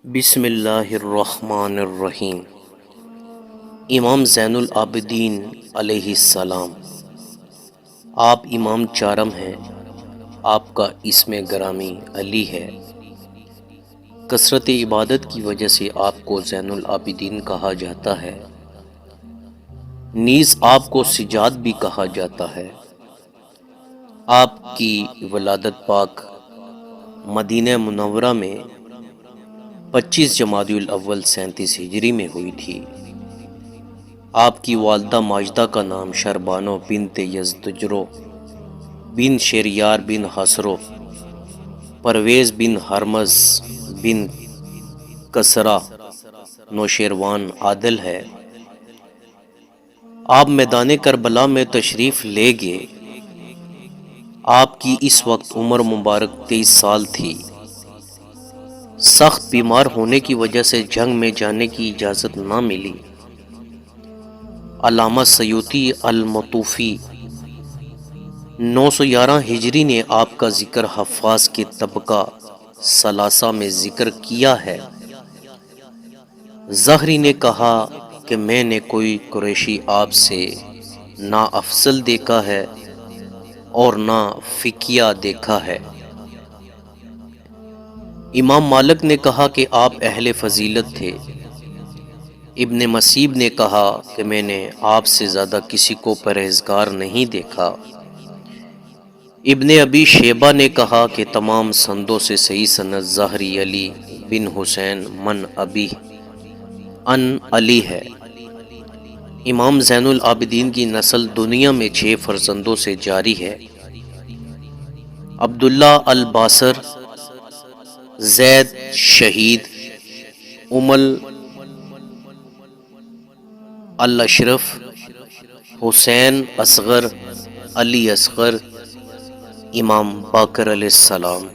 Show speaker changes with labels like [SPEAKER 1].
[SPEAKER 1] بسم اللہ الرحمن الرحیم۔ امام زین العابدین علیہ السلام، آپ امام چارم ہیں، آپ کا اسم گرامی علی ہے۔ کثرت عبادت کی وجہ سے آپ کو زین العابدین کہا جاتا ہے، نیز آپ کو سجاد بھی کہا جاتا ہے۔ آپ کی ولادت پاک مدینہ منورہ میں 25 جمادی الاول 37 ہجری میں ہوئی تھی۔ آپ کی والدہ ماجدہ کا نام شربانو بنت یزدجرو بن شیریار بن حسرو پرویز بن ہرمز بن کسرا نوشیروان عادل ہے۔ آپ میدان کربلا میں تشریف لے گئے۔ آپ کی اس وقت عمر مبارک 23 سال تھی۔ سخت بیمار ہونے کی وجہ سے جنگ میں جانے کی اجازت نہ ملی۔ علامہ سیوطی المطوفی 911 ہجری نے آپ کا ذکر حفاظ کے طبقہ ثلاثہ میں ذکر کیا ہے۔ زہری نے کہا کہ میں نے کوئی قریشی آپ سے نہ افضل دیکھا ہے اور نہ فقیہ دیکھا ہے۔ امام مالک نے کہا کہ آپ اہل فضیلت تھے۔ ابن مسیب نے کہا کہ میں نے آپ سے زیادہ کسی کو پرہیزگار نہیں دیکھا۔ ابن ابی شیبہ نے کہا کہ تمام سندوں سے صحیح سند زہری علی بن حسین من ابی ان علی ہے۔ امام زین العابدین کی نسل دنیا میں 6 فرزندوں سے جاری ہے: عبداللہ الباصر، زید شہید، الاشرف، حسین اصغر، علی اصغر، امام باقر علیہ السلام۔